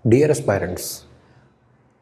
Dear aspirants,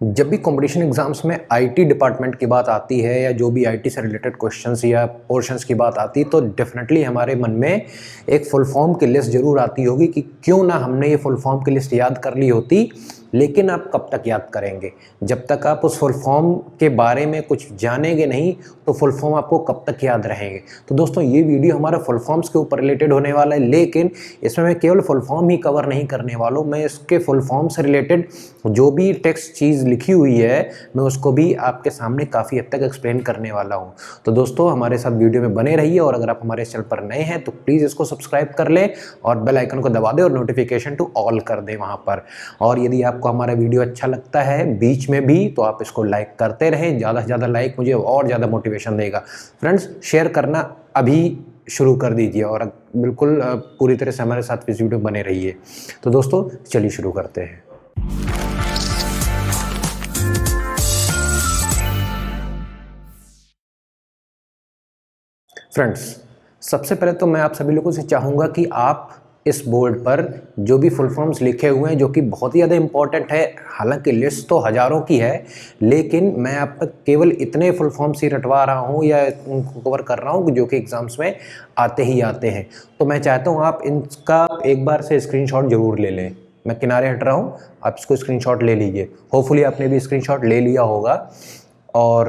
जब भी competition exams में आईटी डिपार्टमेंट की बात आती है या जो भी आईटी से रिलेटेड क्वेश्चंस या पोर्शंस की बात आती है तो डेफिनेटली हमारे मन में एक फुल फॉर्म की लिस्ट ज़रूर आती होगी कि क्यों ना हमने ये फुल फॉर्म की लिस्ट याद कर ली होती। लेकिन आप कब तक याद करेंगे? जब तक आप उस फुल फॉर्म के बारे में कुछ जानेंगे नहीं तो फुल फॉर्म आपको कब तक याद रहेंगे। तो दोस्तों, ये वीडियो हमारा फुल फॉर्म्स के ऊपर रिलेटेड होने वाला है, लेकिन इसमें मैं केवल फुल फॉर्म ही कवर नहीं करने वाला हूँ। मैं इसके फुल फॉर्म से रिलेटेड जो भी टेक्स्ट चीज़ लिखी हुई है मैं उसको भी आपके सामने काफ़ी हद तक एक्सप्लेन करने वाला हूँ। तो दोस्तों, हमारे साथ वीडियो में बने रहिए और अगर आप हमारे चैनल पर नए हैं तो प्लीज़ इसको सब्सक्राइब कर लें और बेल आइकन को दबा दें और नोटिफिकेशन टू ऑल कर दें वहाँ पर। और यदि आपको हमारा वीडियो अच्छा लगता है बीच में भी तो आप इसको लाइक करते रहें। ज़्यादा से ज़्यादा लाइक मुझे और ज़्यादा मोटिवेशन देगा। फ्रेंड्स, शेयर करना अभी शुरू कर दीजिए और बिल्कुल पूरी तरह से हमारे साथ इस वीडियो बने रहिए। तो दोस्तों, चलिए शुरू करते हैं। फ्रेंड्स, सबसे पहले तो मैं आप सभी लोगों से चाहूँगा कि आप इस बोर्ड पर जो भी फुल फॉर्म्स लिखे हुए हैं जो कि बहुत ही ज़्यादा इंपॉर्टेंट है, हालांकि लिस्ट तो हज़ारों की है, लेकिन मैं आप तक केवल इतने फुल फॉर्म्स ही रटवा रहा हूँ या उनको कवर कर रहा हूँ जो कि एग्ज़ाम्स में आते ही आते हैं। तो मैं चाहता हूँ आप इनका एक बार से स्क्रीनशॉट ज़रूर ले लें। मैं किनारे हट रहा हूँ, आप इसको स्क्रीनशॉट ले लीजिए। होपफुली आपने भी स्क्रीनशॉट ले लिया होगा। और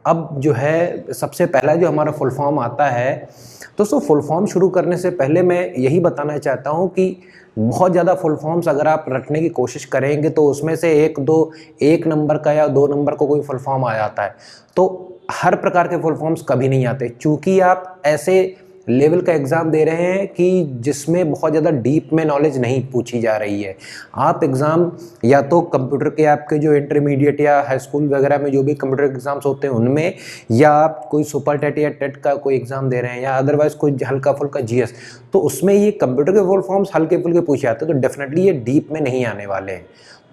अब जो है सबसे पहला जो हमारा फुल फॉर्म आता है, दोस्तों फुल फॉर्म शुरू करने से पहले मैं यही बताना चाहता हूँ कि बहुत ज़्यादा फुल फॉर्म्स अगर आप रटने की कोशिश करेंगे तो उसमें से एक नंबर का या 2 नंबर का कोई फुल फॉर्म आ जाता है। तो हर प्रकार के फुल फॉर्म्स कभी नहीं आते, चूँकि आप ऐसे लेवल का एग्ज़ाम दे रहे हैं कि जिसमें बहुत ज़्यादा डीप में नॉलेज नहीं पूछी जा रही है। आप एग्ज़ाम या तो कंप्यूटर के आपके जो इंटरमीडिएट या हाई स्कूल वगैरह में जो भी कंप्यूटर एग्ज़ाम्स होते हैं उनमें, या आप कोई सुपर टेट या टेट का कोई एग्ज़ाम दे रहे हैं या अदरवाइज़ कोई हल्का फुल्का जीएस, तो उसमें ये कंप्यूटर के फुल फॉर्म्स हल्के फुल्के पूछे जाते हैं, तो डेफिनेटली ये डीप में नहीं आने वाले हैं।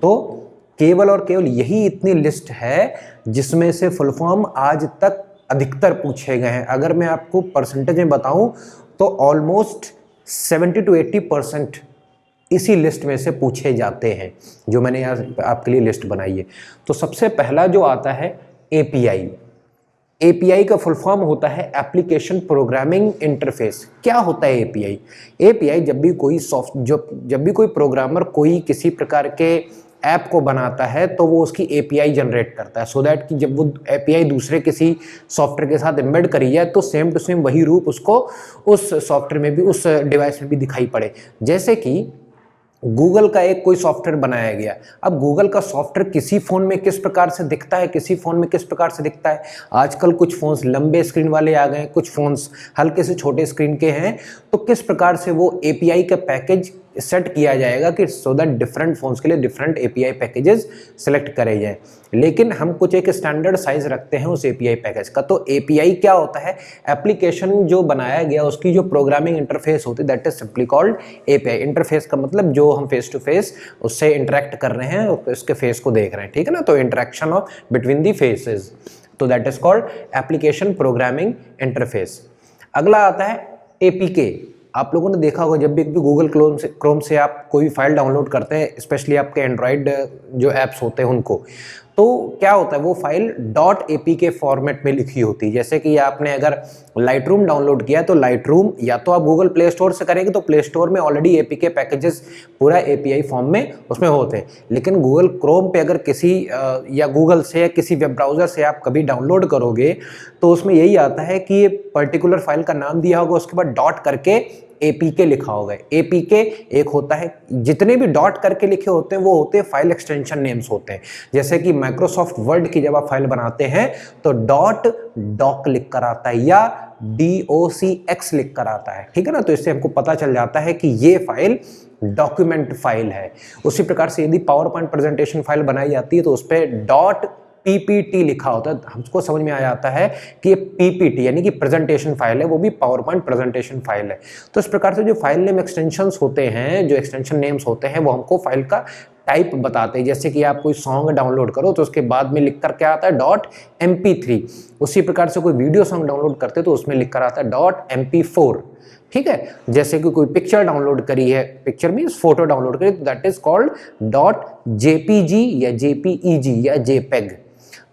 तो केवल और केवल यही इतनी लिस्ट है जिसमें से फुल फॉर्म आज तक अधिकतर पूछे गए हैं। अगर मैं आपको परसेंटेज में बताऊं तो ऑलमोस्ट 70 to 80% इसी लिस्ट में से पूछे जाते हैं जो मैंने यहाँ आपके लिए लिस्ट बनाई है। तो सबसे पहला जो आता है एपीआई। एपीआई का फुल फॉर्म होता है एप्लीकेशन प्रोग्रामिंग इंटरफेस। क्या होता है एपीआई? एपीआई जब भी कोई प्रोग्रामर कोई किसी प्रकार के ऐप को बनाता है तो वो उसकी एपीआई जनरेट करता है, सो दैट कि जब वो एपीआई दूसरे किसी सॉफ्टवेयर के साथ एम्बेड करी जाए तो सेम टू सेम वही रूप उसको उस सॉफ्टवेयर में भी, उस डिवाइस में भी दिखाई पड़े। जैसे कि गूगल का एक कोई सॉफ्टवेयर बनाया गया। अब गूगल का सॉफ्टवेयर किसी फ़ोन में किस प्रकार से दिखता है, किसी फ़ोन में किस प्रकार से दिखता है। आजकल कुछ फ़ोन्स लंबे स्क्रीन वाले आ गए हैं, कुछ फ़ोन्स हल्के से छोटे स्क्रीन के हैं। तो किस प्रकार से वो एपीआई का पैकेज सेट किया जाएगा कि सो दैट डिफरेंट फ़ोन्स के लिए डिफरेंट एपीआई पैकेजेस सेलेक्ट करे जाएँ। लेकिन हम कुछ एक स्टैंडर्ड साइज रखते हैं उस एपीआई पैकेज का। तो एपीआई क्या होता है? एप्लीकेशन जो बनाया गया उसकी जो प्रोग्रामिंग इंटरफेस होती है, that is simply called API. Interface का मतलब जो हम फेस टू फेस उससे इंटरेक्ट कर रहे हैं, उसके फेस को देख रहे हैं, ठीक है ना। तो interaction of between the faces, तो that is called application programming interface. अगला आता है एपीके। आप लोगों ने देखा होगा जब भी गूगल क्रोम से आप कोई फाइल डाउनलोड करते हैं, स्पेशली आपके एंड्रॉयड जो ऐप्स होते हैं उनको, तो क्या होता है वो फाइल .apk फॉर्मेट में लिखी होती है। जैसे कि आपने अगर लाइटरूम डाउनलोड किया तो लाइटरूम या तो आप गूगल प्ले स्टोर से करेंगे तो प्ले स्टोर में ऑलरेडी एपीके पैकेजेस पूरा एपीआई फॉर्म में उसमें होते हैं। लेकिन गूगल क्रोम पे अगर किसी या गूगल से या किसी वेब ब्राउज़र से आप कभी डाउनलोड करोगे तो उसमें यही आता है कि ये पर्टिकुलर फाइल का नाम दिया होगा, उसके बाद डॉट करके एपीके लिखा होगा। एपीके एक होता है, जितने भी डॉट करके लिखे होते हैं वो होते हैं फाइल एक्सटेंशन नेम्स होते हैं। जैसे कि माइक्रोसॉफ्ट वर्ड की जब आप फाइल बनाते हैं तो डॉक लिख कर आता है या docx लिख कर आता है, ठीक है ना। तो इससे हमको पता चल जाता है कि ये फाइल डॉक्यूमेंट फाइल है। उसी प्रकार से यदि पावर पॉइंट प्रेजेंटेशन फाइल बनाई जाती है तो उस पर पीपीटी लिखा होता है, हमको समझ में आ जाता है कि ये पीपीटी यानी कि प्रेजेंटेशन फाइल है, वो भी पावर पॉइंट प्रेजेंटेशन फाइल है। तो इस प्रकार से जो फाइल नेम एक्सटेंशंस होते हैं, जो एक्सटेंशन नेम्स होते हैं, वो हमको फाइल का टाइप बताते हैं। जैसे कि आप कोई सॉन्ग डाउनलोड करो तो उसके बाद में लिख कर क्या आता है .mp3। उसी प्रकार से कोई वीडियो सॉन्ग डाउनलोड करते तो उसमें लिख कर आता है .mp4। ठीक है, जैसे कि कोई पिक्चर डाउनलोड करी है, पिक्चर मीन्स फोटो डाउनलोड करी, तो दैट इज कॉल्ड .jpg या jpeg या jpeg।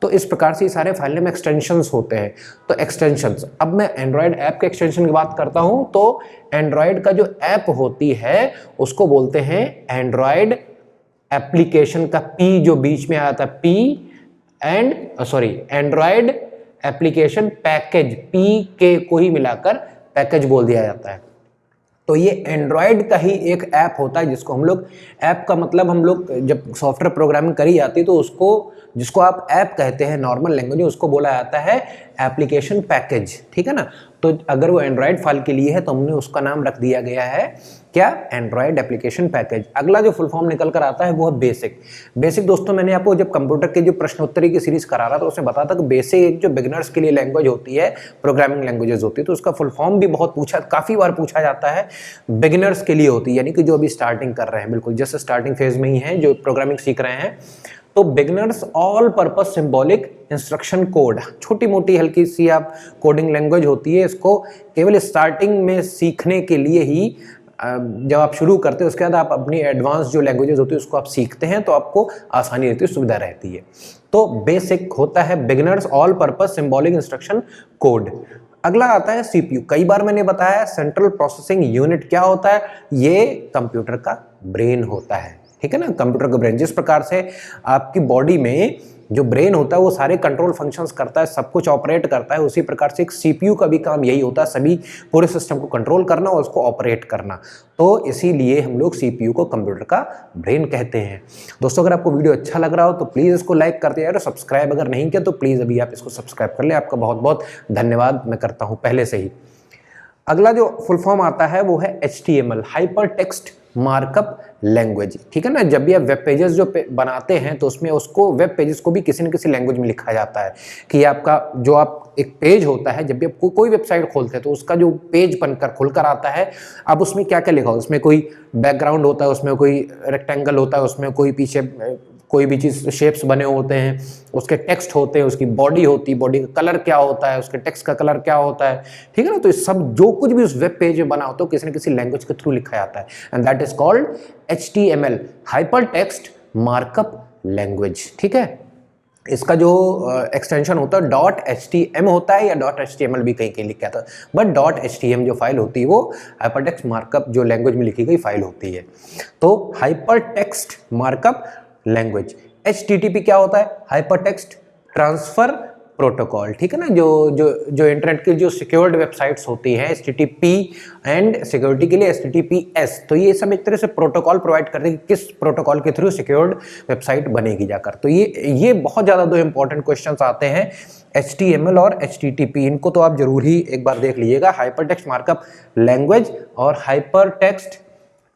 तो इस प्रकार से ये सारे फाइल नेम एक्सटेंशंस होते हैं। तो एक्सटेंशंस, अब मैं एंड्रॉयड ऐप के एक्सटेंशन की बात करता हूं, तो एंड्रॉयड का जो ऐप होती है उसको बोलते हैं एंड्रॉयड एप्लीकेशन का पी जो बीच में आया था, P Android application package, P के को ही मिलाकर पैकेज बोल दिया जाता है। तो ये एंड्रॉयड का ही एक ऐप होता है जिसको हम लोग, ऐप का मतलब हम लोग जब सॉफ्टवेयर प्रोग्रामिंग करी जाती है तो उसको, जिसको आप ऐप कहते हैं नॉर्मल लैंग्वेज में, उसको बोला जाता है एप्लीकेशन पैकेज, ठीक है ना। तो अगर वो एंड्रॉयड फाइल के लिए है तो हमने उसका नाम रख दिया गया है क्या, एंड्रॉयड एप्लीकेशन पैकेज। अगला जो फुल फॉर्म निकल कर आता है वो है बेसिक। बेसिक दोस्तों, मैंने आपको जब कंप्यूटर के जो प्रश्नोत्तरी की सीरीज करा रहा था उसमें बताया था कि बेसिक एक जो बिगिनर्स के लिए लैंग्वेज होती है, प्रोग्रामिंग लैंग्वेजेस होती है, तो उसका फुल फॉर्म भी बहुत काफी बार पूछा जाता है। बिगिनर्स के लिए होती है, यानी कि जो अभी स्टार्टिंग कर रहे हैं, बिल्कुल जैसे स्टार्टिंग फेज में ही है, जो प्रोग्रामिंग सीख रहे हैं। तो beginners all purpose symbolic instruction code, छोटी मोटी हल्की सी आप कोडिंग लैंग्वेज होती है, इसको केवल स्टार्टिंग में सीखने के लिए ही जब आप शुरू करते हैं, उसके बाद आप अपनी एडवांस जो लैंग्वेजेस होती है उसको आप सीखते हैं तो आपको आसानी रहती है, सुविधा रहती है। तो बेसिक होता है beginners all purpose symbolic instruction code. अगला आता है सीपीयू। कई बार मैंने बताया सेंट्रल प्रोसेसिंग यूनिट क्या होता है, ये कंप्यूटर का ब्रेन होता है, ठीक है ना, कंप्यूटर का ब्रेन। जिस प्रकार से आपकी बॉडी में जो ब्रेन होता है वो सारे कंट्रोल फंक्शंस करता है, सब कुछ ऑपरेट करता है, उसी प्रकार से एक सीपीयू का भी काम यही होता है, सभी पूरे सिस्टम को कंट्रोल करना और उसको ऑपरेट करना। तो इसीलिए हम लोग सीपीयू को कंप्यूटर का ब्रेन कहते हैं। दोस्तों, अगर आपको वीडियो अच्छा लग रहा हो तो प्लीज़ इसको लाइक कर दिया, और सब्सक्राइब अगर नहीं किया तो प्लीज़ अभी आप इसको सब्सक्राइब कर ले। आपका बहुत बहुत धन्यवाद मैं करता हूँ पहले से ही। अगला जो फुल फॉर्म आता है वो है HTML, hyper text markup language, ठीक है ना। जब भी आप वेब पेजेस जो बनाते हैं तो उसमें उसको, वेब पेजेस को भी किसी न किसी लैंग्वेज में लिखा जाता है कि आपका जो आप एक पेज होता है, जब भी आप कोई वेबसाइट खोलते हैं तो उसका जो पेज बनकर खुलकर आता है, अब उसमें क्या क्या लिखा हो, उसमें कोई बैकग्राउंड होता है, उसमें कोई रेक्टेंगल होता है, उसमें कोई पीछे कोई भी चीज़ शेप्स बने होते हैं, उसके टेक्स्ट होते हैं, उसकी बॉडी होती है, बॉडी का कलर क्या होता है, उसके टेक्स्ट का कलर क्या होता है, ठीक है ना। तो सब जो कुछ भी उस वेब पेज में बना होता है किसी न किसी लैंग्वेज के थ्रू लिखा जाता है, and that is called HTML, hyper text markup language, ठीक है। इसका जो एक्सटेंशन होता है .htm होता है, या .html भी कहीं कहीं लिखा था, बट .htm जो फाइल होती है वो हाइपर टेक्स्ट मार्कअप जो लैंग्वेज में लिखी गई फाइल होती है। तो hyper text markup language. HTTP क्या होता है, हाइपर टेक्स्ट ट्रांसफर प्रोटोकॉल, ठीक है ना। जो इंटरनेट की जो सिक्योर्ड वेबसाइट्स होती है, HTTP एंड सिक्योरिटी के लिए HTTPS, तो ये सब एक तरह से प्रोटोकॉल प्रोवाइड करते हैं कि किस प्रोटोकॉल के थ्रू सिक्योर्ड वेबसाइट बनेगी जाकर। तो ये बहुत ज़्यादा दो इंपॉर्टेंट क्वेश्चंस आते हैं, HTML और HTTP, इनको तो आप जरूर ही एक बार देख लीजिएगा, हाइपर टेक्स्ट मार्कअप लैंग्वेज और हाइपर टेक्स्ट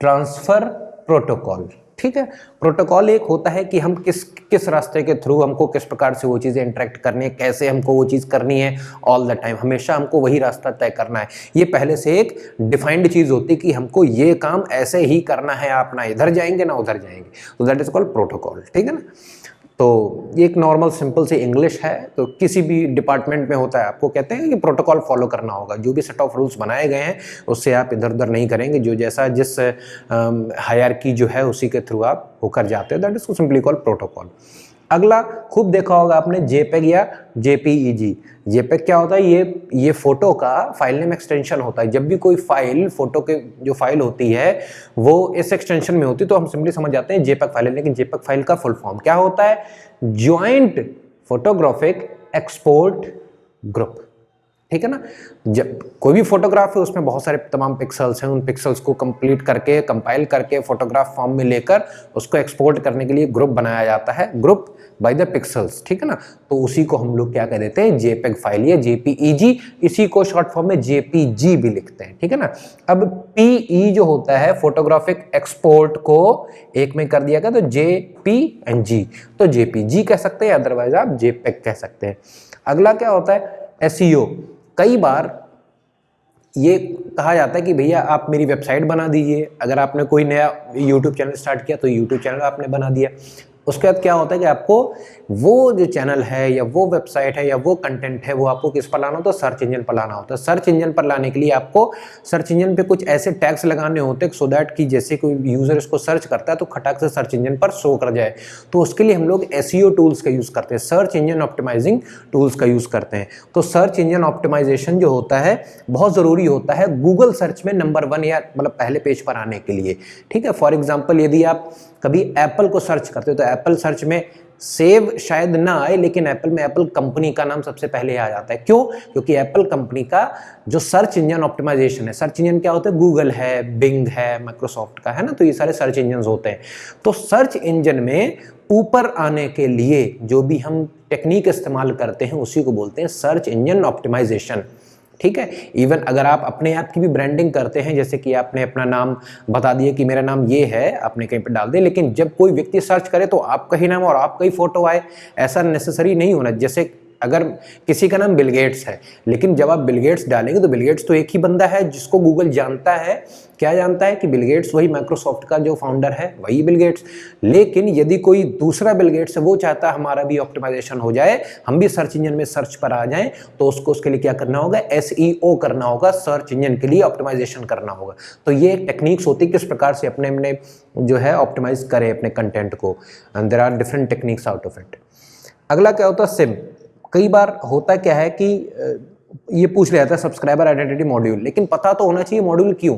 ट्रांसफर प्रोटोकॉल, ठीक है। प्रोटोकॉल एक होता है कि हम किस रास्ते के थ्रू हमको किस प्रकार से वो चीज़ें इंटरेक्ट करनी है, कैसे हमको वो चीज़ करनी है, ऑल द टाइम हमेशा हमको वही रास्ता तय करना है। ये पहले से एक डिफाइंड चीज़ होती है कि हमको ये काम ऐसे ही करना है, आप ना इधर जाएंगे ना उधर जाएंगे, तो दैट इज कॉल्ड प्रोटोकॉल, ठीक है ना। तो ये एक नॉर्मल सिंपल से इंग्लिश है, तो किसी भी डिपार्टमेंट में होता है, आपको कहते हैं कि प्रोटोकॉल फॉलो करना होगा, जो भी सेट ऑफ रूल्स बनाए गए हैं उससे आप इधर उधर नहीं करेंगे, जो जैसा जिस हायरार्की जो है उसी के थ्रू आप होकर जाते हैं, that is simply called protocol. अगला खूब देखा होगा आपने JPEG या JPEG। JPEG क्या होता है, ये फोटो का फाइल नेम एक्सटेंशन होता है। जब भी कोई फाइल, फोटो के जो फाइल होती है वो इस एक्सटेंशन में होती है तो हम सिंपली समझ जाते हैं JPEG फाइल है। लेकिन JPEG फाइल का फुल फॉर्म क्या होता है, ज्वाइंट फोटोग्राफिक एक्सपोर्ट ग्रुप, ठीक है ना। जब कोई भी फोटोग्राफ है उसमें बहुत सारे तमाम पिक्सल्स हैं, उन पिक्सल्स को कंप्लीट करके, कंपाइल करके फोटोग्राफ फॉर्म में लेकर उसको एक्सपोर्ट करने के लिए ग्रुप बनाया जाता है, ग्रुप बाय द पिक्सल्स, ठीक है ना। तो उसी को हम लोग क्या कह देते हैं, JPEG फाइल या JPEG, इसी को शॉर्ट फॉर्म में JPG भी लिखते हैं, ठीक है ना। अब PE जो होता है, फोटोग्राफिक एक्सपोर्ट को एक में कर दिया गया तो JPNG, तो JPG कह सकते हैं, अदरवाइज आप JPEG कह सकते हैं। अगला क्या होता है, SEO। कई बार ये कहा जाता है कि भैया आप मेरी वेबसाइट बना दीजिए, अगर आपने कोई नया YouTube चैनल स्टार्ट किया तो YouTube चैनल आपने बना दिया, उसके बाद क्या होता है कि आपको वो जो चैनल है या वो वेबसाइट है या वो कंटेंट है वो आपको किस पर लाना होता है, सर्च इंजन पर लाना होता है। सर्च इंजन पर लाने के लिए आपको सर्च इंजन पे कुछ ऐसे टैग्स लगाने होते हैं सो दैट कि जैसे कोई यूजर इसको सर्च करता है तो खटाक से सर्च इंजन पर शो कर जाए। तो उसके लिए हम लोग एसईओ टूल्स का यूज करते हैं, सर्च इंजन ऑप्टिमाइजिंग टूल्स का यूज करते हैं। तो सर्च इंजन ऑप्टिमाइजेशन जो होता है बहुत जरूरी होता है गूगल सर्च में नंबर 1 या मतलब पहले पेज पर आने के लिए। ठीक है, फॉर एग्जाम्पल यदि आप कभी एप्पल को सर्च करते हो तो एप्पल सर्च में सेव शायद ना आए, लेकिन एप्पल में एप्पल कंपनी का नाम सबसे पहले आ जाता है। क्यों? क्योंकि एप्पल कंपनी का जो सर्च इंजन ऑप्टिमाइजेशन है, सर्च इंजन क्या होता है, गूगल है, बिंग है, माइक्रोसॉफ्ट का है ना, तो ये सारे सर्च इंजन होते हैं। तो सर्च इंजन में ऊपर आने के लिए जो भी हम टेक्निक इस्तेमाल करते हैं उसी को बोलते हैं सर्च इंजन ऑप्टिमाइजेशन। ठीक है, इवन अगर आप अपने ऐप की भी ब्रांडिंग करते हैं, जैसे कि आपने अपना नाम बता दिया कि मेरा नाम ये है, आपने कहीं पर डाल दिया, लेकिन जब कोई व्यक्ति सर्च करे तो आपका ही नाम और आपका ही फोटो आए, ऐसा नेसेसरी नहीं होना। जैसे अगर किसी का नाम बिल गेट्स है, लेकिन जब आप बिल गेट्स डालेंगे तो बिल गेट्स तो एक ही बंदा है जिसको गूगल जानता है। क्या जानता है कि बिल गेट्स वही माइक्रोसॉफ्ट का जो फाउंडर है, वही बिल गेट्स। लेकिन यदि कोई दूसरा बिल गेट्स है, वो चाहता है हमारा भी ऑप्टिमाइजेशन हो जाए, हम भी सर्च इंजन में सर्च पर आ जाएं, तो उसको उसके लिए क्या करना होगा, एसईओ करना होगा, सर्च इंजन के लिए ऑप्टिमाइजेशन करना होगा। तो ये टेक्निक्स होती है किस प्रकार से अपने जो है ऑप्टिमाइज करें अपने कंटेंट को। There are different techniques out of it. अगला क्या होता है, सिम। कई बार होता क्या है कि ये पूछ लिया जाता है सब्सक्राइबर आइडेंटिटी मॉड्यूल, लेकिन पता तो होना चाहिए मॉड्यूल क्यों।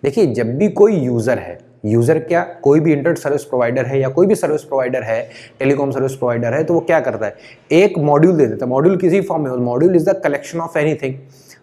देखिए, जब भी कोई यूजर है, यूजर क्या, कोई भी इंटरनेट सर्विस प्रोवाइडर है या कोई भी सर्विस प्रोवाइडर है, टेलीकॉम सर्विस प्रोवाइडर है, तो वो क्या करता है, एक मॉड्यूल दे देता है। मॉड्यूल किसी फॉर्म में, module is the collection of anything.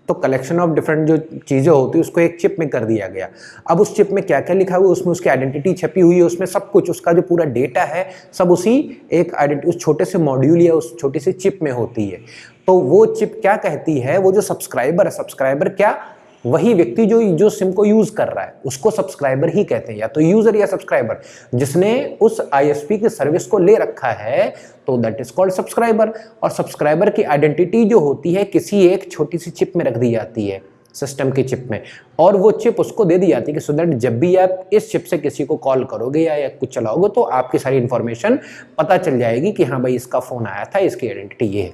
तो कलेक्शन ऑफ डिफरेंट जो चीज़ें होती है उसको एक चिप में कर दिया गया। अब उस चिप में क्या क्या लिखा हुआ है, उसमें उसकी आइडेंटिटी छपी हुई है, उसमें सब कुछ, उसका जो पूरा डेटा है सब उसी एक आइडेंटिटी, उस छोटे से मॉड्यूल या उस छोटी सी चिप में होती है। तो वो चिप क्या कहती है, वो जो सब्सक्राइबर है, सब्सक्राइबर क्या, वही व्यक्ति जो सिम को यूज कर रहा है उसको सब्सक्राइबर ही कहते हैं, या तो यूजर या सब्सक्राइबर, जिसने उस आईएसपी की सर्विस को ले रखा है, तो दैट इज कॉल्ड सब्सक्राइबर। और सब्सक्राइबर की आइडेंटिटी जो होती है किसी एक छोटी सी चिप में रख दी जाती है, सिस्टम की चिप में, और वो चिप उसको दे दी जाती है कि सो दैट जब भी आप इस चिप से किसी को कॉल करोगे या कुछ चलाओगे तो आपकी सारी इंफॉर्मेशन पता चल जाएगी कि हाँ भाई इसका फोन आया था, इसकी आइडेंटिटी ये है।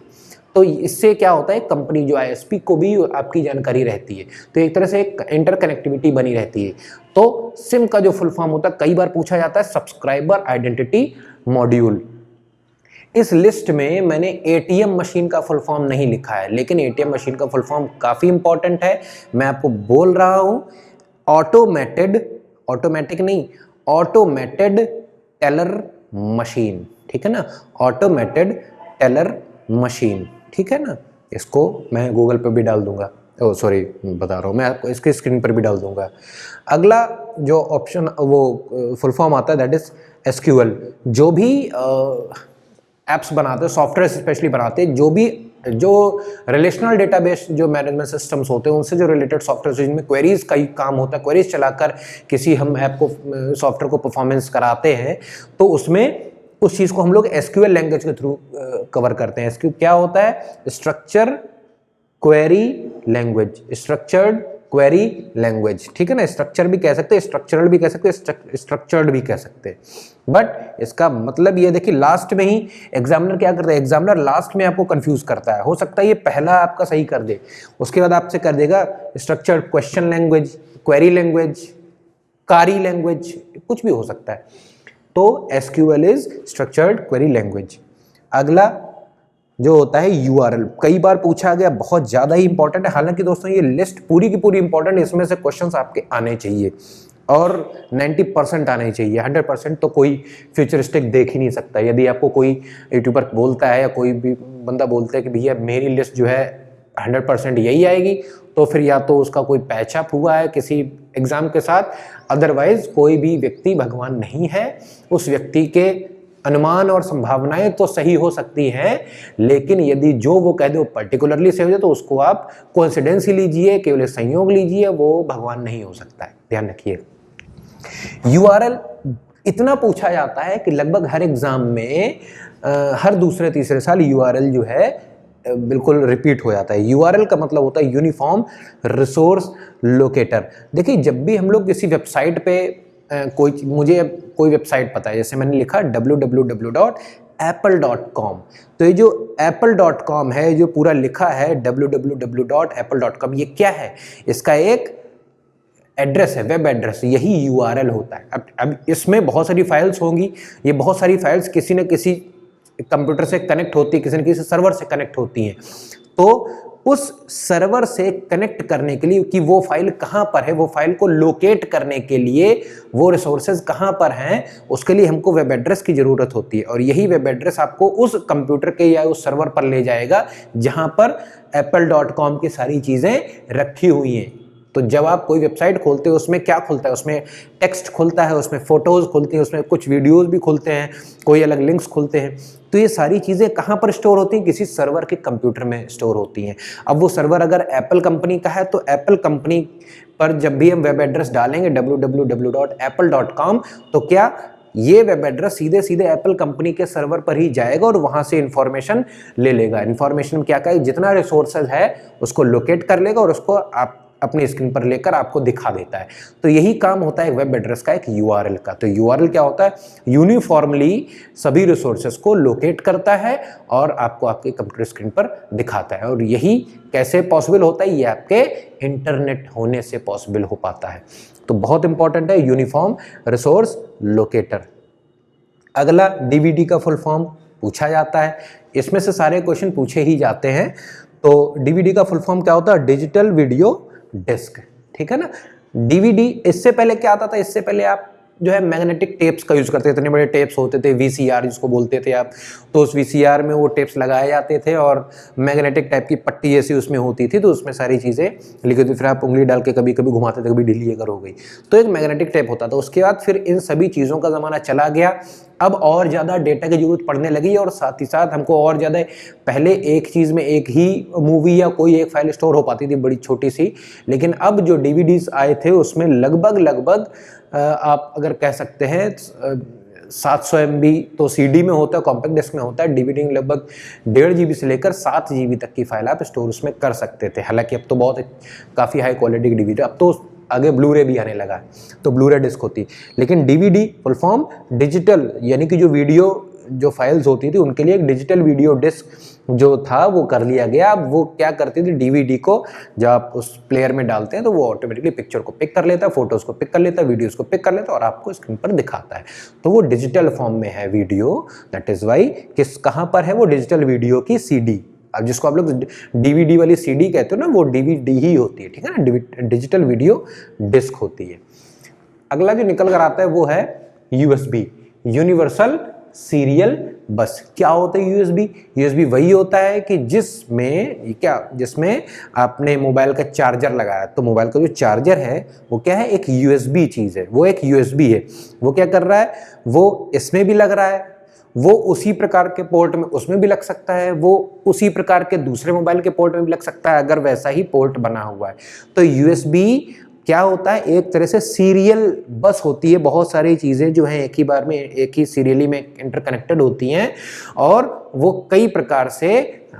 तो इससे क्या होता है, कंपनी जो आईएसपी को भी आपकी जानकारी रहती है, तो एक तरह से एक इंटरकनेक्टिविटी बनी रहती है। तो सिम का जो फुल फॉर्म होता है, कई बार पूछा जाता है सब्सक्राइबर आइडेंटिटी मॉड्यूल। इस लिस्ट में मैंने एटीएम मशीन का फुल फॉर्म नहीं लिखा है, लेकिन एटीएम मशीन का फुल फॉर्म काफी इंपॉर्टेंट है, मैं आपको बोल रहा हूं। ऑटोमेटिक नहीं, ऑटोमेटेड टेलर मशीन, ठीक है ना, ऑटोमेटेड टेलर मशीन, ठीक है ना। इसको मैं गूगल पे भी डाल दूंगा, सॉरी बता रहा हूँ मैं आपको, इसके स्क्रीन पर भी डाल दूंगा। अगला जो ऑप्शन वो फुल फॉर्म आता है दैट इज एसक्यूएल। जो भी एप्स बनाते हैं, सॉफ्टवेयर स्पेशली बनाते हैं, जो रिलेशनल डेटाबेस जो मैनेजमेंट सिस्टम्स होते हैं उनसे जो रिलेटेड सॉफ्टवेयर, जिनमें क्वेरीज का ही काम होता है, क्वेरीज चलाकर किसी हम ऐप को, सॉफ्टवेयर को परफॉर्मेंस कराते हैं, तो उसमें उस चीज़ को हम लोग एसक्यूएल लैंग्वेज के थ्रू कवर करते हैं। एसक्यू क्या होता है, structure query language, structured query language, ठीक है ना। स्ट्रक्चर भी कह सकते हैं, स्ट्रक्चरल भी कह सकते हैं, स्ट्रक्चर्ड भी कह सकते हैं। बट इसका मतलब ये देखिए, लास्ट में ही एग्जामिनर क्या करता है, एग्जामिनर लास्ट में आपको कंफ्यूज करता है। हो सकता है ये पहला आपका सही कर दे, उसके बाद आपसे कर देगा structured question language, query language, कारी लैंग्वेज, कुछ भी हो सकता है। तो SQL is structured query language. अगला जो होता है यूआरएल, कई बार पूछा गया, बहुत ज़्यादा ही इंपॉर्टेंट है। हालांकि दोस्तों ये लिस्ट पूरी की पूरी इंपॉर्टेंट, इसमें से क्वेश्चंस आपके आने चाहिए और 90% आने चाहिए। 100% तो कोई फ्यूचरिस्टिक देख ही नहीं सकता। यदि आपको कोई यूट्यूबर बोलता है या कोई भी बंदा बोलता है कि भैया मेरी लिस्ट जो है 100% यही आएगी, तो फिर या तो उसका कोई पैचअप हुआ है किसी एग्जाम के साथ, अदरवाइज कोई भी व्यक्ति भगवान नहीं है। उस व्यक्ति के अनुमान और संभावनाएं तो सही हो सकती हैं, लेकिन यदि जो वो कह दे वो पर्टिकुलरली सही हो जाए तो उसको आप कोइंसिडेंस ही लीजिए, केवल संयोग लीजिए, वो भगवान नहीं हो सकता है, ध्यान रखिए। यूआरएल इतना पूछा जाता है कि लगभग हर एग्जाम में हर दूसरे तीसरे साल यूआरएल जो है बिल्कुल रिपीट हो जाता है। यूआरएल का मतलब होता है यूनिफॉर्म रिसोर्स लोकेटर। देखिए, जब भी हम लोग किसी वेबसाइट पे कोई, मुझे कोई वेबसाइट पता है, जैसे मैंने लिखा www.apple.com, तो ये जो apple.com है, जो पूरा लिखा है www.apple.com, ये क्या है? इसका एक एड्रेस है, वेब एड्रेस, यही यूआरएल होता है। अब इसमें बहुत सारी फाइल्स होंगी, ये बहुत सारी फाइल्स किसी न किसी कंप्यूटर से कनेक्ट होती है, किसी न किसी सर्वर से कनेक्ट होती हैं। तो उस सर्वर से कनेक्ट करने के लिए कि वो फाइल कहाँ पर है, वो फाइल को लोकेट करने के लिए वो रिसोर्सेज कहाँ पर हैं, उसके लिए हमको वेब एड्रेस की ज़रूरत होती है। और यही वेब एड्रेस आपको उस कंप्यूटर के या उस सर्वर पर ले जाएगा जहाँ पर apple.com की सारी चीज़ें रखी हुई हैं। तो जब आप कोई वेबसाइट खोलते हो, उसमें क्या खुलता है? उसमें टेक्स्ट खुलता है, उसमें फोटोज़ खुलती हैं, उसमें कुछ वीडियोज़ भी खुलते हैं, कोई अलग लिंक्स खुलते हैं। तो ये सारी चीज़ें कहाँ पर स्टोर होती हैं? किसी सर्वर के कंप्यूटर में स्टोर होती हैं। अब वो सर्वर अगर एप्पल कंपनी का है तो एप्पल कंपनी पर जब भी हम वेब एड्रेस डालेंगे www.apple.com, तो क्या ये वेब एड्रेस सीधे सीधे एप्पल कंपनी के सर्वर पर ही जाएगा और वहां से इंफॉर्मेशन ले लेगा। इंफॉर्मेशन क्या है? जितना रिसोर्सेज है उसको लोकेट कर लेगा और उसको आप अपनी स्क्रीन पर लेकर आपको दिखा देता है। तो यही काम होता है वेब एड्रेस का, एक यूआरएल का। तो यूआरएल क्या होता है? यूनिफॉर्मली सभी रिसोर्सेज को लोकेट करता है और आपको आपके कंप्यूटर स्क्रीन पर दिखाता है। और यही कैसे पॉसिबल होता है? ये आपके इंटरनेट होने से पॉसिबल हो पाता है। तो बहुत इंपॉर्टेंट है यूनिफॉर्म रिसोर्स लोकेटर। अगला डीवीडी का फुल फॉर्म पूछा जाता है, इसमें से सारे क्वेश्चन पूछे ही जाते हैं। तो डीवीडी का फुल फॉर्म क्या होता है? डिजिटल वीडियो डिस्क, ठीक है ना। डीवीडी, इससे पहले क्या आता था? इससे पहले आप जो है मैग्नेटिक टेप्स का यूज करते थे, इतने बड़े टेप्स होते थे, वीसीआर जिसको बोलते थे आप। तो उस वीसीआर में वो टेप्स लगाए जाते थे और मैग्नेटिक टाइप की पट्टी जैसी उसमें होती थी, तो उसमें सारी चीज़ें लिखी थी। फिर आप उंगली डाल के कभी कभी घुमाते थे, कभी ढीली अगर हो गई तो एक मैग्नेटिक टेप होता था। उसके बाद फिर इन सभी चीज़ों का ज़माना चला गया। अब और ज़्यादा डेटा की जरूरत पड़ने लगी और साथ ही साथ हमको और ज़्यादा, पहले एक चीज़ में एक ही मूवी या कोई एक फाइल स्टोर हो पाती थी बड़ी छोटी सी, लेकिन अब जो डीवीडीज आए थे उसमें लगभग आप अगर कह सकते हैं 700 MB तो सीडी में होता है, कॉम्पैक्ट डिस्क में होता है। डीवीडी में लगभग 1.5 GB से लेकर 7 GB तक की फाइल आप स्टोर उसमें कर सकते थे। हालांकि अब तो बहुत काफ़ी हाई क्वालिटी की डीवीडी, अब तो आगे ब्लूरे भी आने लगा है, तो ब्लूरे डिस्क होती। लेकिन डीवीडी फुल फॉर्म डिजिटल, यानी कि जो वीडियो जो फाइल्स होती थी उनके लिए एक डिजिटल वीडियो डिस्क जो था वो कर लिया गया। अब वो क्या करती थी? डीवीडी को जब आप उस प्लेयर में डालते हैं तो वो ऑटोमेटिकली पिक्चर को पिक कर लेता है, फोटोज को पिक कर लेता है, वीडियोस को पिक कर लेता है और आपको स्क्रीन पर दिखाता है। तो वो डिजिटल फॉर्म में है वीडियो। दैट इज वाई किस कहाँ पर है वो? डिजिटल वीडियो की सीडी। अब जिसको आप लोग डीवीडी वाली सीडी कहते हो ना, वो डीवीडी ही होती है, ठीक है ना। डिजिटल वीडियो डिस्क होती है। अगला जो निकल कर आता है वो है यूएसबी, यूनिवर्सल सीरियल बस। क्या होता है यूएसबी? यूएसबी वही होता है कि जिसमें आपने मोबाइल का चार्जर लगाया, तो मोबाइल का जो चार्जर है वो क्या है? एक यूएसबी चीज़ है, वो एक यूएसबी है। वो क्या कर रहा है? वो इसमें भी लग रहा है, वो उसी प्रकार के पोर्ट में उसमें भी लग सकता है, वो उसी प्रकार के दूसरे मोबाइल के पोर्ट में भी लग सकता है अगर वैसा ही पोर्ट बना हुआ है। तो यूएसबी क्या होता है? एक तरह से सीरियल बस होती है। बहुत सारी चीज़ें जो हैं एक ही बार में, एक ही सीरियली में इंटरकनेक्टेड होती हैं और वो कई प्रकार से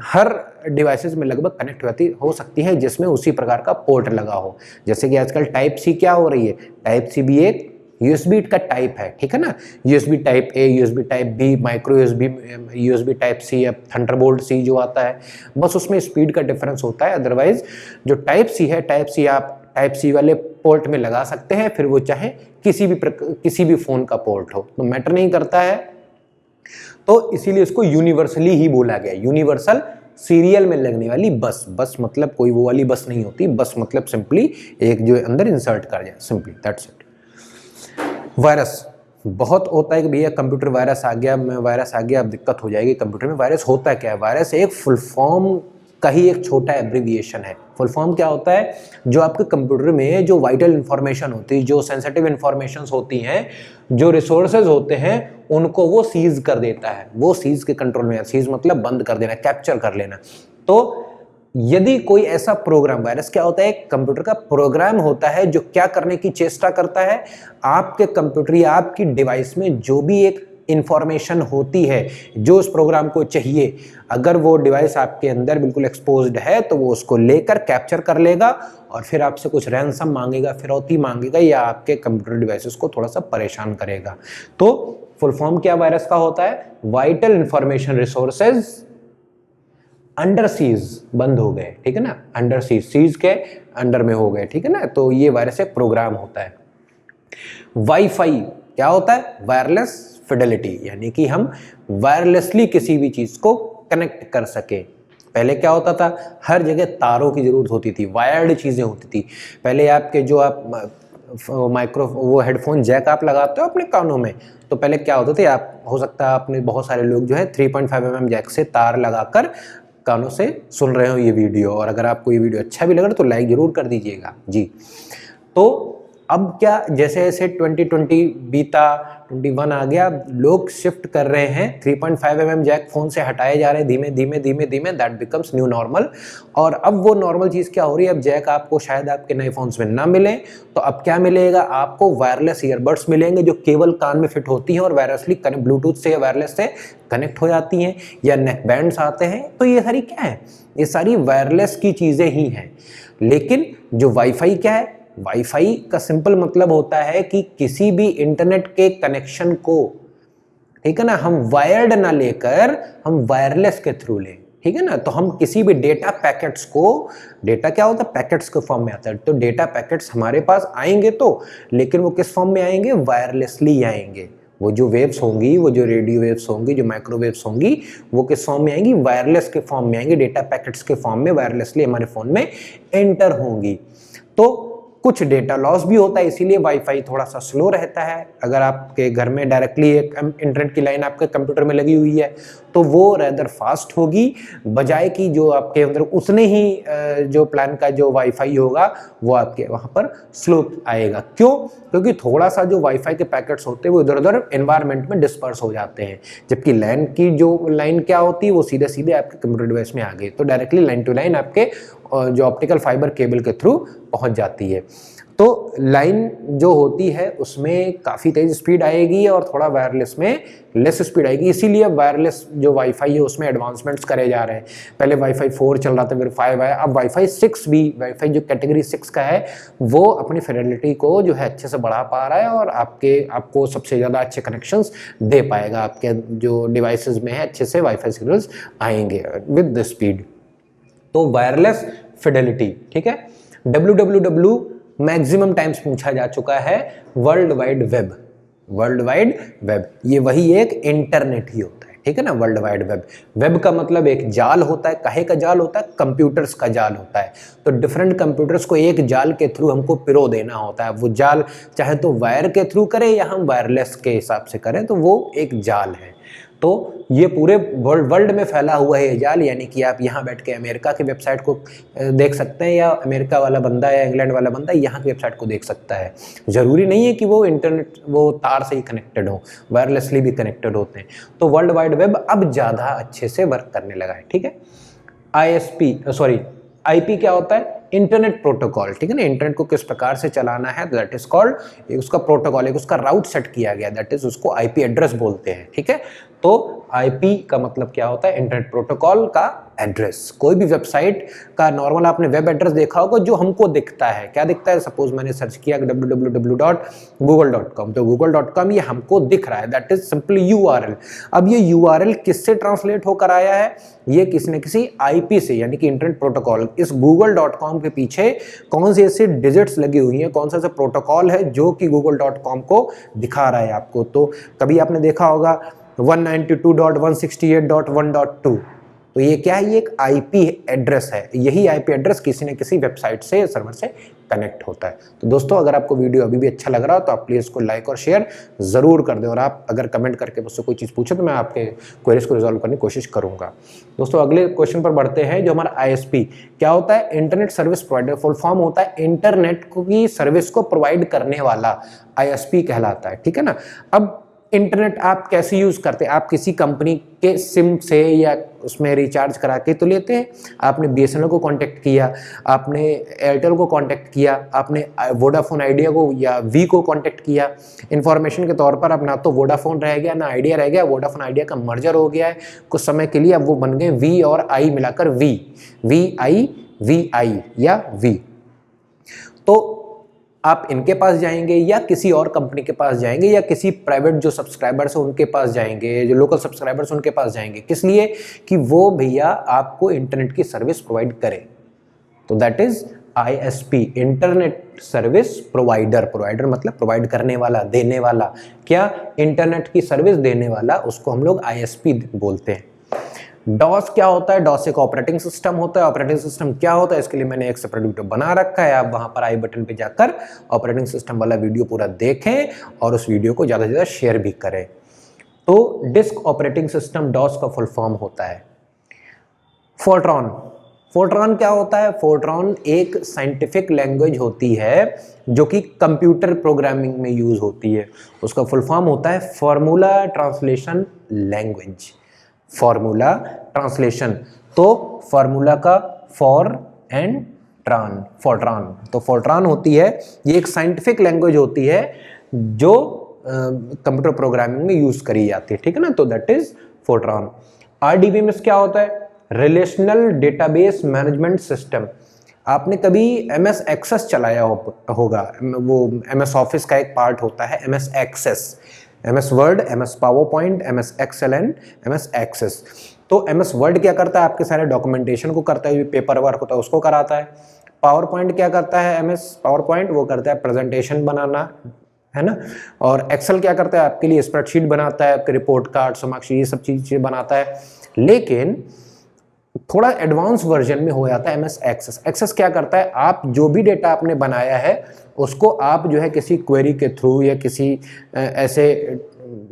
हर डिवाइसेस में लगभग कनेक्ट हो सकती है जिसमें उसी प्रकार का पोर्ट लगा हो। जैसे कि आजकल टाइप सी क्या हो रही है? टाइप सी भी एक यूएसबी का टाइप है, ठीक है ना। USB type A, USB type B, micro USB type C या थंडरबोल्ट सी जो आता है, बस उसमें स्पीड का डिफरेंस होता है। अदरवाइज जो टाइप सी है, टाइप सी आप टाइप सी वाले पोर्ट में लगा सकते हैं, फिर वो चाहे किसी भी फोन का पोर्ट हो, तो मैटर नहीं करता है। तो इसीलिए इसको यूनिवर्सली ही बोला गया, यूनिवर्सल सीरियल में लगने वाली बस। बस मतलब कोई वो वाली बस नहीं होती, बस मतलब सिंपली एक जो अंदर इंसर्ट कर जाए, सिंपली दैट्स इट। वायरस बहुत होता है कि भैया कंप्यूटर वायरस आ गया, अब दिक्कत हो जाएगी कंप्यूटर में। वायरस होता क्या है? वायरस एक फुल फॉर्म का ही एक छोटा एब्रिविएशन है। फुल फॉर्म क्या होता है? जो आपके कंप्यूटर में जो वाइटल इंफॉर्मेशन होती है, जो सेंसिटिव इंफॉर्मेशंस होती हैं, जो रिसोर्सेज होते हैं, उनको वो सीज कर देता है। वो सीज के कंट्रोल में है। सीज मतलब बंद कर देना, कैप्चर कर लेना। तो यदि कोई ऐसा प्रोग्राम, वायरस क्या होता है? एक कंप्यूटर का प्रोग्राम होता है जो क्या करने की चेष्टा करता है? आपके कंप्यूटर या आपकी डिवाइस में जो भी एक इंफॉर्मेशन होती है जो उस प्रोग्राम को चाहिए, अगर वो डिवाइस आपके अंदर बिल्कुल एक्सपोज्ड है तो वो उसको लेकर कैप्चर कर लेगा और फिर आपसे कुछ रैंसम मांगेगा, फिरौती मांगेगा या आपके कंप्यूटर डिवाइसेस को थोड़ा सा परेशान करेगा। तो फुल फॉर्म क्या वायरस का होता है? Vital information resources under seize बंद हो गए, ठीक है ना, अंडर सीज के अंडर में हो गए, ठीक है ना, तो ये वायरस एक प्रोग्राम होता है। वाईफाई क्या होता है? वायरलेस फिडेलिटी, यानी कि हम वायरलेसली किसी भी चीज को कनेक्ट कर सके। पहले क्या होता था? हर जगह तारों की जरूरत होती थी, वायर्ड चीजें होती थी। पहले आपके जो आप वो हेडफोन जैक आप लगाते हो अपने कानों में, तो पहले क्या होता था, आप हो सकता है आपने बहुत सारे लोग जो है 3.5 mm जैक से तार लगाकर कानों से सुन रहे हो ये वीडियो, और अगर आपको ये वीडियो अच्छा भी लग रहा तो लाइक जरूर कर दीजिएगा जी। तो अब क्या, जैसे जैसे 2020 बीता, 21 आ गया, लोग शिफ्ट कर रहे हैं, 3.5 mm जैक फोन से हटाए जा रहे हैं धीमे धीमे धीमे धीमे, दैट बिकम्स न्यू नॉर्मल। और अब वो नॉर्मल चीज़ क्या हो रही है, अब जैक आपको शायद आपके नए फोन्स में ना मिले, तो अब क्या मिलेगा आपको? वायरलेस ईयरबड्स मिलेंगे जो केवल कान में फिट होती हैं और वायरलेसली ब्लूटूथ से या वायरलेस से कनेक्ट हो जाती हैं, या नेक बैंड्स आते हैं। तो ये सारी क्या है? ये सारी वायरलेस की चीज़ें ही हैं। लेकिन जो वाईफाई क्या है? वाईफाई का सिंपल मतलब होता है कि किसी भी इंटरनेट के कनेक्शन को, ठीक है ना, हम वायर्ड ना लेकर हम वायरलेस के थ्रू लें, ठीक है ना। तो हम किसी भी डेटा पैकेट्स को, डेटा क्या होता है? पैकेट्स के फॉर्म में आता है, तो डेटा पैकेट्स हमारे पास आएंगे तो, लेकिन वो किस फॉर्म में आएंगे? वायरलेसली आएंगे। वो जो वेव्स होंगी, वो जो रेडियो वेव्स होंगी, जो माइक्रोवेव्स होंगी, वो किस फॉर्म में आएंगी? वायरलेस के फॉर्म में आएंगी, डेटा पैकेट्स के फॉर्म में वायरलेसली हमारे फोन में एंटर होंगी। तो कुछ डेटा लॉस भी होता है, इसीलिए वाईफाई थोड़ा सा स्लो रहता है। अगर आपके घर में डायरेक्टली एक इंटरनेट की लाइन आपके कंप्यूटर में लगी हुई है तो वो रेदर फास्ट होगी, बजाय कि जो आपके अंदर उतने ही जो प्लान का जो वाईफाई होगा वो आपके वहाँ पर स्लो आएगा। क्यों? क्योंकि थोड़ा सा जो वाईफाई के पैकेट्स होते हैं वो इधर उधर एनवायरनमेंट में डिस्पर्स हो जाते हैं, जबकि लैन की जो लाइन क्या होती है वो सीधे सीधे आपके कंप्यूटर डिवाइस में आ गई, तो डायरेक्टली लाइन टू लाइन आपके जो ऑप्टिकल फाइबर केबल के थ्रू पहुंच जाती है। तो लाइन जो होती है उसमें काफ़ी तेज स्पीड आएगी और थोड़ा वायरलेस में लेस स्पीड आएगी, इसीलिए वायरलेस जो वाईफाई है उसमें एडवांसमेंट्स करे जा रहे हैं। पहले वाईफाई 4 चल रहा था, फिर 5 आया, अब वाईफाई 6 भी, वाईफाई जो कैटेगरी 6 का है वो अपनी फिडेलिटी को जो है अच्छे से बढ़ा पा रहा है और आपको सबसे ज़्यादा अच्छे कनेक्शंस दे पाएगा। आपके जो डिवाइसेस में है अच्छे से वाईफाई सिग्नल्स आएंगे विद द स्पीड। तो वायरलेस फिडेलिटी, ठीक है। www मैक्सिमम टाइम्स पूछा जा चुका है, world wide web, world wide web ये वही एक इंटरनेट ही होता है, ठीक है ना। वर्ल्ड वाइड वेब, वेब का मतलब एक जाल होता है। काहे का जाल होता है? कंप्यूटर्स का जाल होता है। तो डिफरेंट कंप्यूटर्स को एक जाल के थ्रू हमको पिरो देना होता है। वो जाल चाहे तो वायर के थ्रू करें या हम वायरलेस के हिसाब से करें, तो वो एक जाल है। तो ये पूरे वर्ल्ड में फैला हुआ है ये जाल, यानी कि आप यहाँ बैठ के अमेरिका की वेबसाइट को देख सकते हैं, या अमेरिका वाला बंदा या इंग्लैंड वाला बंदा यहाँ की वेबसाइट को देख सकता है। ज़रूरी नहीं है कि वो इंटरनेट वो तार से ही कनेक्टेड हो, वायरलेसली भी कनेक्टेड होते हैं। तो वर्ल्ड वाइड वेब अब ज़्यादा अच्छे से वर्क करने लगा है, ठीक है। आईपी क्या होता है? इंटरनेट प्रोटोकॉल, ठीक है ना। इंटरनेट को किस प्रकार से चलाना है, दैट इज कॉल्ड, उसका प्रोटोकॉल, एक उसका राउट सेट किया गया, दैट इज उसको आईपी एड्रेस बोलते हैं, ठीक है। तो आईपी का मतलब क्या होता है? इंटरनेट प्रोटोकॉल का एड्रेस। कोई भी वेबसाइट का नॉर्मल आपने वेब एड्रेस देखा होगा जो हमको दिखता है, क्या दिखता है? सपोज मैंने सर्च किया www.google.com, तो google.com ये हमको दिख रहा है, दैट इज सिंपली URL। अब ये URL किससे ट्रांसलेट होकर आया है? ये किसी न किसी आईपी से, यानी कि इंटरनेट प्रोटोकॉल। इस google.com के पीछे कौन सी ऐसी डिजिट्स लगी हुई हैं, कौन सा ऐसा प्रोटोकॉल है जो कि google.com को दिखा रहा है आपको? तो कभी आपने देखा होगा 192.168.1.2, तो ये क्या है? ये एक आईपी एड्रेस है। यही आईपी एड्रेस किसी न किसी वेबसाइट से, सर्वर से कनेक्ट होता है। तो दोस्तों, अगर आपको वीडियो अभी भी अच्छा लग रहा हो तो आप प्लीज़ इसको लाइक और शेयर ज़रूर कर दें, और आप अगर कमेंट करके मुझसे कोई चीज़ पूछे तो मैं आपके क्वेरीज को रिजॉल्व करने की कोशिश करूँगा। दोस्तों, अगले क्वेश्चन पर बढ़ते हैं, जो हमारा ISP क्या होता है? Internet service provider, full form होता है इंटरनेट की सर्विस को प्रोवाइड करने वाला ISP कहलाता है, ठीक है ना। अब इंटरनेट आप कैसे यूज़ करते हैं? आप किसी कंपनी के सिम से या उसमें रिचार्ज करा के तो लेते हैं। आपने बीएसएनएल को कांटेक्ट किया, आपने एयरटेल को कांटेक्ट किया, आपने वोडाफोन आइडिया को या वी को कांटेक्ट किया। इन्फॉर्मेशन के तौर पर अब ना तो वोडाफोन रह गया ना आइडिया रह गया, वोडाफोन आइडिया का मर्जर हो गया है कुछ समय के लिए। अब वो बन गए वी और आई मिलाकर वी आई या वी। तो आप इनके पास जाएंगे या किसी और कंपनी के पास जाएंगे या किसी प्राइवेट जो सब्सक्राइबर्स हैं उनके पास जाएंगे, जो लोकल सब्सक्राइबर्स उनके पास जाएंगे। किस लिए? कि वो भैया आपको इंटरनेट की सर्विस प्रोवाइड करें। तो that is ISP, internet service provider. Provider मतलब प्रोवाइड करने वाला, देने वाला। क्या? इंटरनेट की सर्विस देने वाला, उसको हम लोग ISP बोलते हैं। डॉस क्या होता है? डॉस एक ऑपरेटिंग सिस्टम होता है। ऑपरेटिंग सिस्टम क्या होता है इसके लिए मैंने एक सेपरेट वीडियो बना रखा है, आप वहां पर आई बटन पे जाकर ऑपरेटिंग सिस्टम वाला वीडियो पूरा देखें और उस वीडियो को ज़्यादा से ज़्यादा शेयर भी करें। तो डिस्क ऑपरेटिंग सिस्टम डॉस का फुल फॉर्म होता है। फोर्ट्रॉन। फोर्ट्रॉन क्या होता है? फोर्ट्रॉन एक साइंटिफिक लैंग्वेज होती है जो कि कंप्यूटर प्रोग्रामिंग में यूज होती है। उसका फुल फॉर्म होता है formula translation language. Formula translation, तो फॉर्मूला का फॉर एंड ट्रान, फोर्ट्रॉन। तो फोर्ट्रॉन होती है, ये एक साइंटिफिक लैंग्वेज होती है जो कंप्यूटर प्रोग्रामिंग में यूज करी जाती है, ठीक है ना। तो दैट इज फोर्ट्रॉन। RDBMS क्या होता है? Relational database management system. आपने कभी MS एक्सेस चलाया होगा, वो MS ऑफिस का एक पार्ट होता है MS Access, MS Word, MS PowerPoint, MS Excel and MS Access. तो MS वर्ड क्या करता है? आपके सारे डॉक्यूमेंटेशन को करता है, जो पेपर वर्क होता है उसको कराता है। पावर पॉइंट क्या करता है? MS पावर पॉइंट वो करता है प्रेजेंटेशन बनाना, है ना। और एक्सेल क्या करता है? आपके लिए स्प्रेडशीट बनाता है, आपके रिपोर्ट कार्ड, समाक्षी, ये सब चीजें बनाता है। लेकिन थोड़ा एडवांस वर्जन में हो जाता है MS एक्सेस। एक्सेस क्या करता है? आप जो भी डेटा आपने बनाया है उसको आप जो है किसी क्वेरी के थ्रू या किसी ऐसे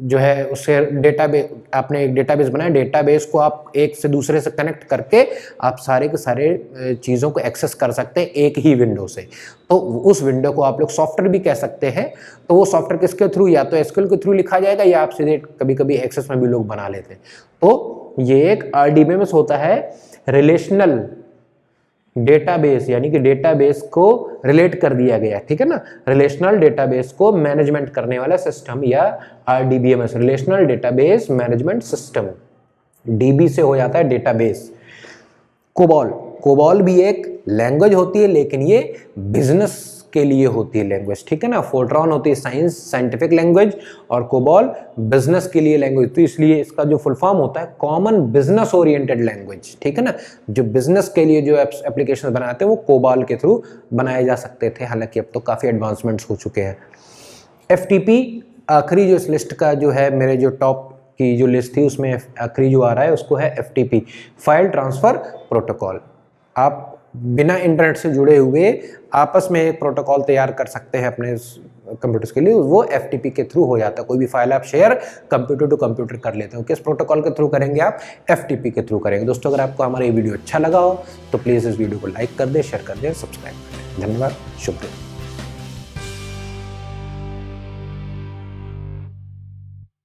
जो है उससे डेटाबेस, आपने एक डेटाबेस बनाया, डेटाबेस को आप एक से दूसरे से कनेक्ट करके आप सारे के सारे चीज़ों को एक्सेस कर सकते हैं एक ही विंडो से। तो उस विंडो को आप लोग सॉफ्टवेयर भी कह सकते हैं। तो वो सॉफ्टवेयर किसके थ्रू? या तो SQL के थ्रू लिखा जाएगा या आप सीधे कभी कभी एक्सेस में भी लोग बना लेते हैं। तो ये एक RDBMS होता है, रिलेशनल डेटाबेस, यानी कि डेटाबेस को रिलेट कर दिया गया, ठीक है ना। रिलेशनल डेटाबेस को मैनेजमेंट करने वाला सिस्टम या RDBMS, relational database management system. DB से हो जाता है डेटाबेस। कोबॉल। कोबॉल भी एक लैंग्वेज होती है लेकिन ये बिजनेस के लिए होती है लैंग्वेज, ठीक है ना। फोर्ट्रॉन होती है साइंटिफिक लैंग्वेज और कोबॉल बिजनेस के लिए लैंग्वेज। तो इसलिए इसका जो फुल फॉर्म होता है कॉमन बिजनेस ओरिएंटेड लैंग्वेज, ठीक है ना। जो बिजनेस के लिए जो एप्लीकेशन बनाते हैं वो कोबॉल के थ्रू बनाए जा सकते थे, हालांकि अब तो काफ़ी एडवांसमेंट्स हो चुके हैं। FTP आखिरी जो इस लिस्ट का जो है, मेरे जो टॉप की जो लिस्ट थी उसमें आखिरी जो आ रहा है उसको है FTP, फाइल ट्रांसफर प्रोटोकॉल। आप बिना इंटरनेट से जुड़े हुए आपस में एक प्रोटोकॉल तैयार कर सकते हैं अपने कंप्यूटर्स के लिए, वो FTP के थ्रू हो जाता है। कोई भी फाइल आप शेयर कंप्यूटर टू कंप्यूटर कर लेते हो, किस प्रोटोकॉल के थ्रू करेंगे? आप FTP के थ्रू करेंगे। दोस्तों, अगर आपको हमारा ये वीडियो अच्छा लगा हो तो प्लीज़ इस वीडियो को लाइक कर दें, शेयर कर दें, सब्सक्राइब कर दें। धन्यवाद, शुभ दिन।